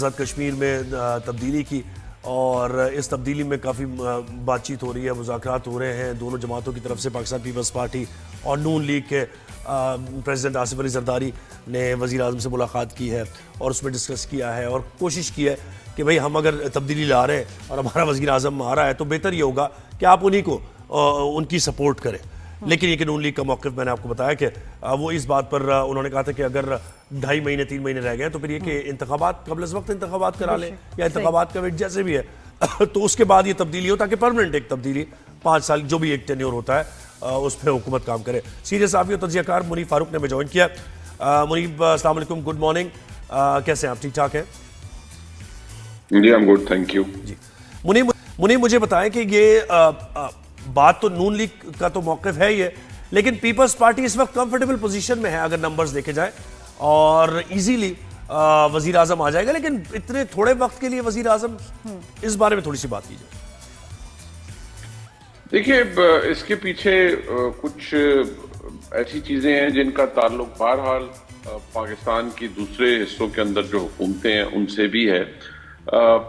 آزاد کشمیر میں تبدیلی کی اور اس تبدیلی میں کافی بات چیت ہو رہی ہے، مذاکرات ہو رہے ہیں دونوں جماعتوں کی طرف سے۔ پاکستان پیپلز پارٹی اور نون لیگ کے پریزیڈنٹ آصف علی زرداری نے وزیر اعظم سے ملاقات کی ہے اور اس میں ڈسکس کیا ہے اور کوشش کی ہے کہ بھئی ہم اگر تبدیلی لا رہے ہیں اور ہمارا وزیر اعظم آ رہا ہے تو بہتر یہ ہوگا کہ آپ انہی کو ان کی سپورٹ کریں۔ لیکن یہ کہ نون لیگ کا موقف میں نے آپ کو بتایا کہ وہ اس بات پر انہوں نے کہا تھا کہ اگر 2.5 مہینے 3 مہینے رہ گئے تو پھر یہ کہ انتخابات قبل از وقت انتخابات کرا لیں یا انتخابات کا ویٹ جیسے بھی ہے تو اس کے بعد یہ تبدیلی ہو تاکہ پرمننٹ ایک تبدیلی 5 سال جو بھی ایک ٹینیور ہوتا ہے اس پہ حکومت کام کرے۔ سینئر صحافی اور تجزیہ کار منیب فاروق نے ہمیں جوائن کیا۔ منیب السلام علیکم، گڈ مارننگ، کیسے ہیں آپ؟ ٹھیک ٹھاک ہیں؟ جی I'm good, thank you۔ جی منیب مجھے بتائیں کہ یہ بات تو نون لیگ کا تو موقف ہے ہی ہے، لیکن پیپلز پارٹی اس وقت کمفرٹیبل پوزیشن میں ہے اگر نمبرز دیکھے جائیں اور ایزیلی وزیر اعظم آ جائے گا، لیکن اتنے تھوڑے وقت کے لیے وزیر اعظم، اس بارے میں تھوڑی سی بات کیجیے۔ دیکھیے اس کے پیچھے کچھ ایسی چیزیں ہیں جن کا تعلق بہرحال پاکستان کی دوسرے حصوں کے اندر جو حکومتیں ہیں ان سے بھی ہے۔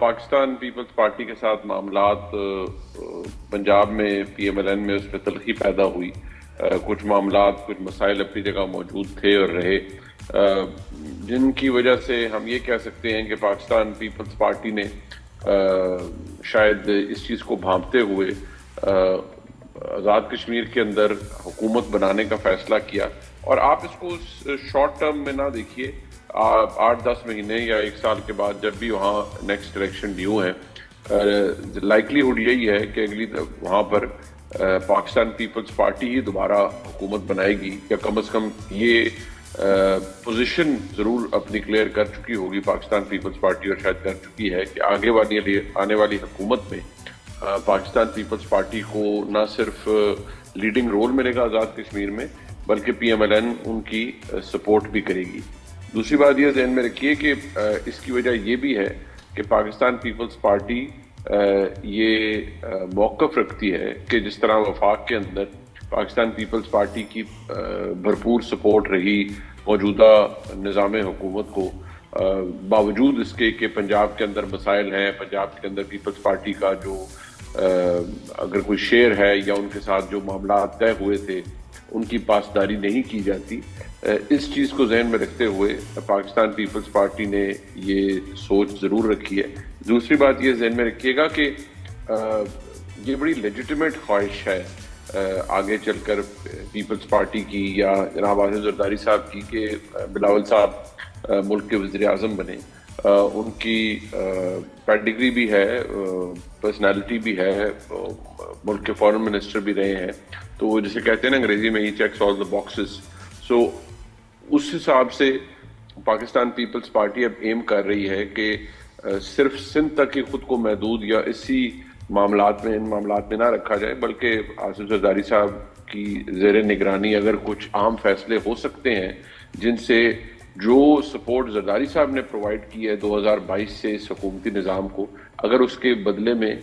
پاکستان پیپلز پارٹی کے ساتھ معاملات پنجاب میں PMLN میں اس پہ تلخی پیدا ہوئی، کچھ معاملات کچھ مسائل اپنی جگہ موجود تھے اور رہے، جن کی وجہ سے ہم یہ کہہ سکتے ہیں کہ پاکستان پیپلز پارٹی نے شاید اس چیز کو بھانپتے ہوئے آزاد کشمیر کے اندر حکومت بنانے کا فیصلہ کیا۔ اور آپ اس کو شارٹ ٹرم میں نہ دیکھیے، 8-10 مہینے یا 1 سال کے بعد جب بھی وہاں نیکسٹ الیکشن ڈیو ہے، لائکلی ہوڈ یہی ہے کہ اگلی وہاں پر پاکستان پیپلز پارٹی ہی دوبارہ حکومت بنائے گی، یا کم از کم یہ پوزیشن ضرور اپنی کلیئر کر چکی ہوگی پاکستان پیپلز پارٹی، اور شاید کر چکی ہے کہ آنے والی حکومت میں پاکستان پیپلز پارٹی کو نہ صرف لیڈنگ رول ملے گا آزاد کشمیر میں، بلکہ PMLN ان کی سپورٹ بھی کرے گی۔ دوسری بات یہ ذہن میں رکھیے کہ اس کی وجہ یہ بھی ہے کہ پاکستان پیپلز پارٹی یہ موقف رکھتی ہے کہ جس طرح وفاق کے اندر پاکستان پیپلز پارٹی کی بھرپور سپورٹ رہی موجودہ نظام حکومت کو، باوجود اس کے کہ پنجاب کے اندر مسائل ہیں، پنجاب کے اندر پیپلز پارٹی کا جو اگر کوئی شیئر ہے یا ان کے ساتھ جو معاملات طے ہوئے تھے ان کی پاسداری نہیں کی جاتی، اس چیز کو ذہن میں رکھتے ہوئے پاکستان پیپلز پارٹی نے یہ سوچ ضرور رکھی ہے۔ دوسری بات یہ ذہن میں رکھیے گا کہ یہ بڑی لیجیٹیمیٹ خواہش ہے آگے چل کر پیپلز پارٹی کی یا جناب آصف زرداری صاحب کی کہ بلاول صاحب ملک کے وزیر اعظم بنے۔ ان کی پیڈیگری بھی ہے، پرسنالٹی بھی ہے، ملک کے فارن منسٹر بھی رہے ہیں، تو وہ جسے کہتے ہیں نا انگریزی میں ہی چیکس آل دا باکسز۔ سو اس حساب سے پاکستان پیپلز پارٹی اب ایم کر رہی ہے کہ صرف سندھ تک ہی خود کو محدود یا اسی معاملات میں ان معاملات میں نہ رکھا جائے، بلکہ آصف زرداری صاحب کی زیر نگرانی اگر کچھ اہم فیصلے ہو سکتے ہیں جن سے جو سپورٹ زرداری صاحب نے پرووائڈ کی ہے 2022 سے اس حکومتی نظام کو، اگر اس کے بدلے میں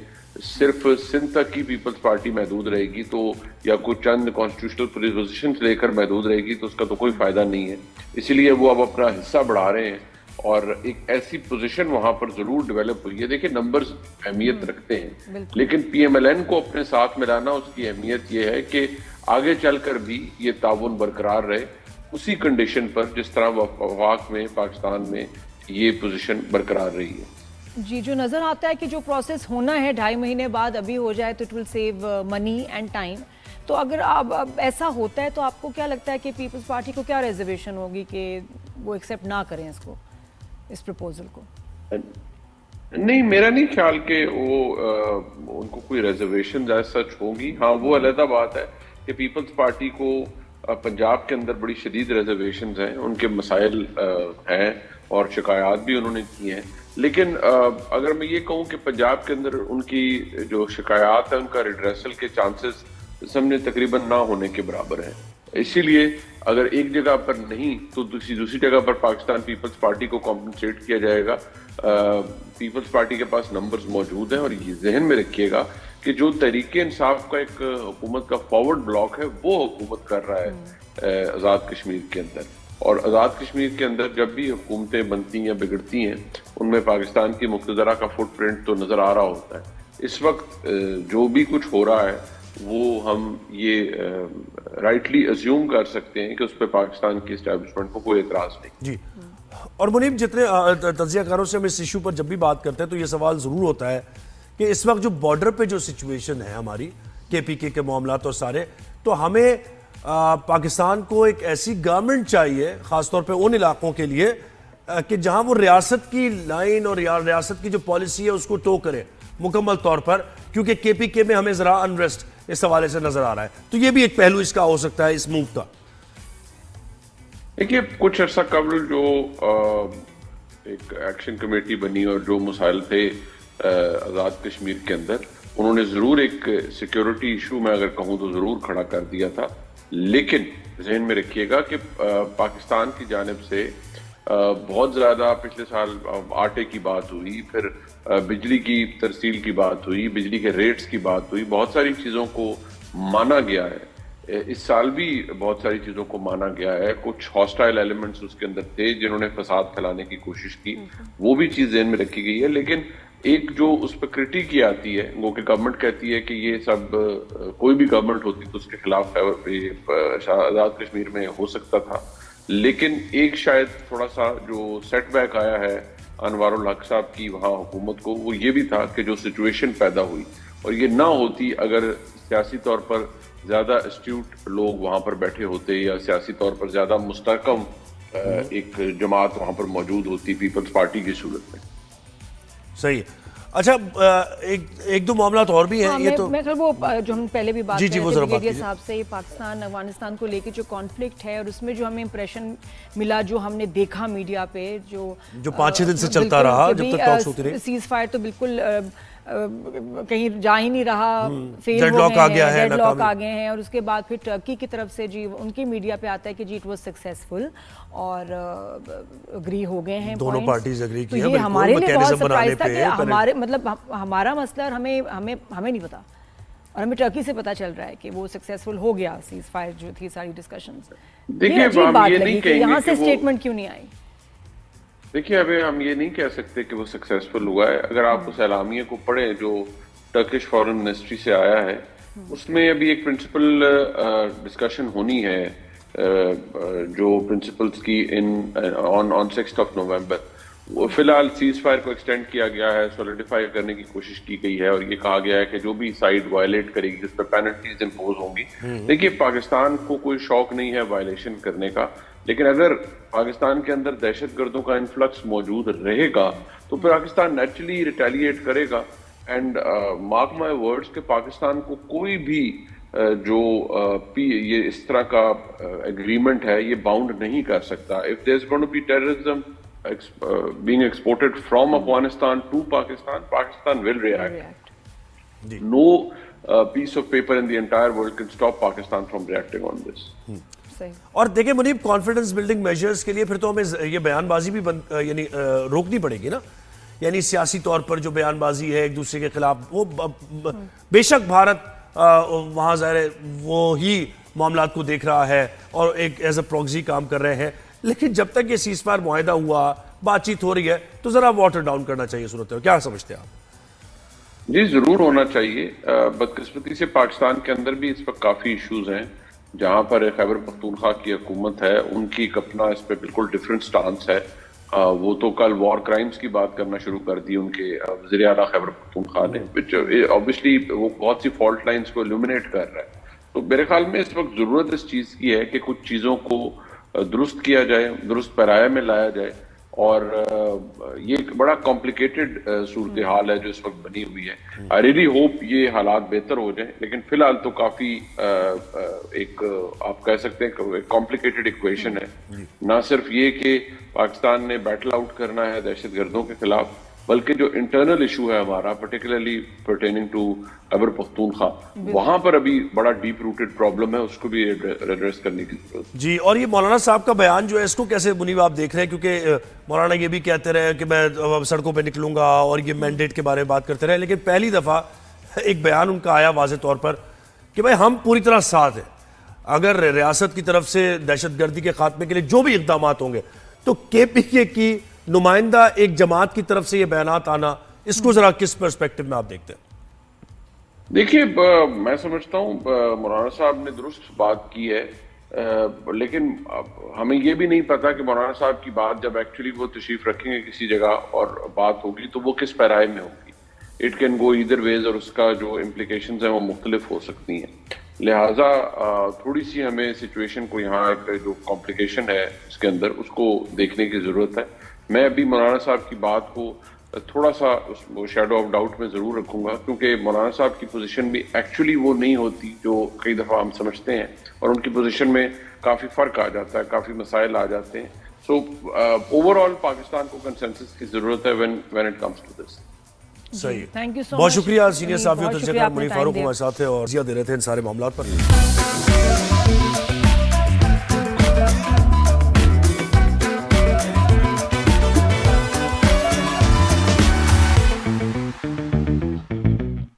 صرف سندھ تک کی پیپلز پارٹی محدود رہے گی تو یا کوئی چند کانسٹیٹیوشنل پوزیشنز لے کر محدود رہے گی تو اس کا تو کوئی فائدہ نہیں ہے۔ اسی لیے وہ اب اپنا حصہ بڑھا رہے ہیں اور ایک ایسی پوزیشن وہاں پر ضرور ڈیولپ ہوئی ہے۔ دیکھیں نمبرز اہمیت رکھتے ہیں، لیکن PMLN کو اپنے ساتھ ملانا اس کی اہمیت یہ ہے کہ آگے چل کر بھی یہ تعاون برقرار رہے اسی کنڈیشن پر جس طرح وفاق میں پاکستان میں یہ پوزیشن برقرار رہی ہے۔ جی، جو نظر آتا ہے کہ جو پروسیس ہونا ہے 2.5 مہینے بعد ابھی ہو جائے تو it will save money and time, تو اگر اب ایسا ہوتا ہے تو آپ کو کیا لگتا ہے کہ پیپلز پارٹی کو کیا ریزرویشن ہوگی کہ وہ ایکسیپٹ نہ کریں اس پروپوزل کو؟ نہیں، میرا نہیں خیال کہ ان کو کوئی ریزرویشن ایز سچ ہوگی۔ ہاں وہ علیحدہ بات ہے کہ پیپلز پارٹی کو پنجاب کے اندر بڑی شدید ریزرویشنز ہیں، ان کے مسائل ہیں اور شکایات بھی انہوں نے کی ہیں، لیکن اگر میں یہ کہوں کہ پنجاب کے اندر ان کی جو شکایات ہیں ان کا ریڈریسل کے چانسز سمجھے تقریباً نہ ہونے کے برابر ہیں۔ اسی لیے اگر ایک جگہ پر نہیں تو دوسری جگہ پر پاکستان پیپلز پارٹی کو کمپنسیٹ کیا جائے گا۔ پیپلز پارٹی کے پاس نمبرز موجود ہیں، اور یہ ذہن میں رکھیے گا کہ جو تحریک انصاف کا ایک حکومت کا فارورڈ بلاک ہے وہ حکومت کر رہا ہے آزاد کشمیر کے اندر۔ اور آزاد کشمیر کے اندر جب بھی حکومتیں بنتی یا بگڑتی ہیں ان میں پاکستان کی مقتدرہ کا فٹ پرنٹ تو نظر آ رہا ہوتا ہے. اس وقت جو بھی کچھ ہو رہا ہے وہ ہم یہ رائٹلی ازیوم کر سکتے ہیں کہ اس پہ پاکستان کی اسٹیبلشمنٹ کو کوئی اعتراض نہیں. جی. اور منیب جتنے تجزیہ کاروں سے ہم اس ایشو پر جب بھی بات کرتے ہیں تو یہ سوال ضرور ہوتا ہے کہ اس وقت جو بارڈر پہ جو سچویشن ہے ہماری کے پی کے معاملات اور سارے, تو ہمیں پاکستان کو ایک ایسی گورنمنٹ چاہیے خاص طور پہ ان علاقوں کے لیے کہ جہاں وہ ریاست کی لائن اور ریاست کی جو پالیسی ہے اس کو ٹو کرے مکمل طور پر, کیونکہ کے پی کے میں ہمیں ذرا انریسٹ اس حوالے سے نظر آ رہا ہے. تو یہ بھی ایک پہلو اس کا ہو سکتا ہے اس موو کا. دیکھیے کچھ عرصہ قبل جو ایک ایکشن کمیٹی بنی اور جو مسائل تھے آزاد کشمیر کے اندر, انہوں نے ضرور ایک سیکیورٹی ایشو میں اگر کہوں تو ضرور کھڑا کر دیا تھا, لیکن ذہن میں رکھیے گا کہ پاکستان کی جانب سے بہت زیادہ پچھلے سال آٹے کی بات ہوئی, پھر بجلی کی ترسیل کی بات ہوئی, بجلی کے ریٹس کی بات ہوئی, بہت ساری چیزوں کو مانا گیا ہے. اس سال بھی بہت ساری چیزوں کو مانا گیا ہے. کچھ ہاسٹائل ایلیمنٹس اس کے اندر تھے جنہوں نے فساد پھیلانے کی کوشش کی, وہ بھی چیز ذہن میں رکھی گئی ہے. لیکن ایک جو اس پہ کرٹیک کی آتی ہے وہ کہ گورنمنٹ کہتی ہے کہ یہ سب کوئی بھی گورنمنٹ ہوتی تو اس کے خلاف آزاد کشمیر میں ہو سکتا تھا, لیکن ایک شاید تھوڑا سا جو سیٹ بیک آیا ہے انوار الحق صاحب کی وہاں حکومت کو, وہ یہ بھی تھا کہ جو سچویشن پیدا ہوئی اور یہ نہ ہوتی اگر سیاسی طور پر زیادہ اسٹیوٹ لوگ وہاں پر بیٹھے ہوتے یا سیاسی طور پر زیادہ مستحکم ایک جماعت وہاں پر موجود ہوتی پیپلز پارٹی کی صورت میں. صحیح. اچھا ایک دو معاملات اور بھی ہیں. یہ تو میں وہ جو ہم پہلے بھی بات کر رہے تھے بریگیڈیئر صاحب سے, پاکستان افغانستان کو لے کے جو کانفلکٹ ہے اور اس میں جو ہمیں امپریشن ملا, جو ہم نے دیکھا میڈیا پہ, جو 5-6 دن سے چلتا رہا جب تک ٹاکس ہوتی رہی, سیز فائر تو بالکل کہیں جا ہی نہیں رہا, فیل ڈیڈ ہو لاک آ گیا ہے, ڈیڈ لاک آ گئے ہیں. اور اس کے بعد پھر ٹرکی کی طرف سے جی ان کی میڈیا پہ آتا ہے کہ جی اٹ واز سکسیسفل اور اگری ہو گئے ہیں, دونوں پارٹیز اگری کی ہیں. یہ ہمارے لیے بہت سرپرائز تھا کہ ہمارے مطلب ہمارا مسئلہ اور ہمیں نہیں پتا, اور ہمیں ٹرکی سے پتا چل رہا ہے کہ وہ سکسیسفل ہو گیا سیز فائر جو تھی ساری ڈسکشنز. دیکھیے عجیب بات لگی کہ یہاں سے اسٹیٹمنٹ کیوں نہیں آئی. دیکھیے ابھی ہم یہ نہیں کہہ سکتے کہ وہ سکسیسفل ہوا ہے. اگر آپ اس اعلامیے کو پڑھیں جو ٹرکش فارن منسٹری سے آیا ہے, اس میں ابھی ایک پرنسپل ڈسکشن ہونی ہے جو پرنسپلز کی آن 6 نومبر. فی الحال سیز فائر کو ایکسٹینڈ کیا گیا ہے, سولیڈیفائی کرنے کی کوشش کی گئی ہے, اور یہ کہا گیا ہے کہ جو بھی سائڈ وائلیٹ کرے گی اس پہ پینلٹیز امپوز ہوں گی. دیکھیے پاکستان کو کوئی شوق نہیں ہے وائلیشن کرنے کا, لیکن اگر پاکستان کے اندر دہشت گردوں کا انفلکس موجود رہے گا تو پاکستان نیچرلی ریٹیلیٹ کرے گا. اینڈ مارک مائی ورڈز کہ پاکستان کو کوئی بھی جو یہ اس طرح کا اگریمنٹ ہے یہ باؤنڈ نہیں کر سکتا. If there's going to be terrorism being exported from Afghanistan to Pakistan, Pakistan will react. No piece of paper in the entire world can stop Pakistan from reacting on this. اور دیکھیں منیب, confidence building measures کے لیے پھر تو ہمیں یہ بیان بازی بھی یعنی روکنی پڑے گی نا. یعنی سیاسی طور پر جو بیان بازی ہے ایک دوسرے کے خلاف, وہ بے شک بھارت وہاں ظاہر ہے وہی معاملات کو دیکھ رہا ہے اور ایک ایز اے پروگزی کام کر رہے ہیں, لیکن جب تک یہ سیز فائر معاہدہ ہوا, بات چیت ہو رہی ہے, تو ذرا واٹر ڈاؤن کرنا چاہیے صورت ہے. کیا سمجھتے ہیں آپ؟ جی ضرور ہونا چاہیے. بدقسمتی سے پاکستان کے اندر بھی اس وقت کافی ایشوز ہیں جہاں پر خیبر پختونخوا کی حکومت ہے, ان کی اپنا اس پہ بالکل ڈفرینٹ سٹانس ہے. وہ تو کل وار کرائمز کی بات کرنا شروع کر دی ان کے وزیر اعلیٰ خیبر پختونخوا نے, obviously وہ بہت سی فالٹ لائنز کو ایلومینیٹ کر رہا ہے. تو میرے خیال میں اس وقت ضرورت اس چیز کی ہے کہ کچھ چیزوں کو درست کیا جائے, درست پیرائے میں لایا جائے, اور یہ ایک بڑا کمپلیکیٹڈ صورتحال ہے جو اس وقت بنی ہوئی ہے. آئی ریلی ہوپ یہ حالات بہتر ہو جائیں, لیکن فی الحال تو کافی ایک آپ کہہ سکتے ہیں کہ کمپلیکیٹڈ ایکویشن ہے. نہ صرف یہ کہ پاکستان نے بیٹل آؤٹ کرنا ہے دہشت گردوں کے خلاف, بلکہ جو انٹرنل ایشو ہے ہمارا particularly pertaining to Khyber Pakhtunkhwa, وہاں پر ابھی بڑا ڈیپ روٹڈ پرابلم ہے, اس کو بھی ایڈریس کرنے کی ضرورت. جی, اور یہ مولانا صاحب کا بیان جو ہے اس کو کیسے منیب آپ دیکھ رہے ہیں؟ کیونکہ مولانا یہ بھی کہتے رہے کہ میں سڑکوں پہ نکلوں گا اور یہ مینڈیٹ کے بارے میں بات کرتے رہے, لیکن پہلی دفعہ ایک بیان ان کا آیا واضح طور پر کہ بھائی ہم پوری طرح ساتھ ہیں, اگر ریاست کی طرف سے دہشت گردی کے خاتمے کے لیے جو بھی اقدامات ہوں گے تو کے پی کے کی نمائندہ ایک جماعت کی طرف سے یہ بیانات آنا، اس کو ذرا کس پرسپیکٹو میں آپ دیکھتے ہیں؟ دیکھیے میں سمجھتا ہوں مولانا صاحب نے درست بات کی ہے، لیکن ہمیں یہ بھی نہیں پتا کہ مولانا صاحب کی بات جب ایکچولی وہ تشریف رکھیں گے کسی جگہ اور بات ہوگی تو وہ کس پیرائے میں ہوگی. اٹ کین گو ایدر ویز، اور اس کا جو امپلیکیشنز ہیں وہ مختلف ہو سکتی ہیں. لہٰذا تھوڑی سی ہمیں سچویشن کو یہاں ایک جو کمپلیکیشن ہے اس کے اندر اس کو دیکھنے کی ضرورت ہے. میں ابھی مولانا صاحب کی بات کو تھوڑا سا شیڈو آف ڈاؤٹ میں ضرور رکھوں گا، کیونکہ مولانا صاحب کی پوزیشن بھی ایکچولی وہ نہیں ہوتی جو کئی دفعہ ہم سمجھتے ہیں، اور ان کی پوزیشن میں کافی فرق آ جاتا ہے، کافی مسائل آ جاتے ہیں. سو اوور آل پاکستان کو کنسنسس کی ضرورت ہے when it comes to this. صحیح. تھینک یو سو بہت مچ. شکریہ سینئر صحافی و بہت تجزیہ شکریہ کار آپ نے منیر ٹائم فاروق دیا. ہمارے ساتھ تھے اور دے رہے تھے ان سارے معاملات پر.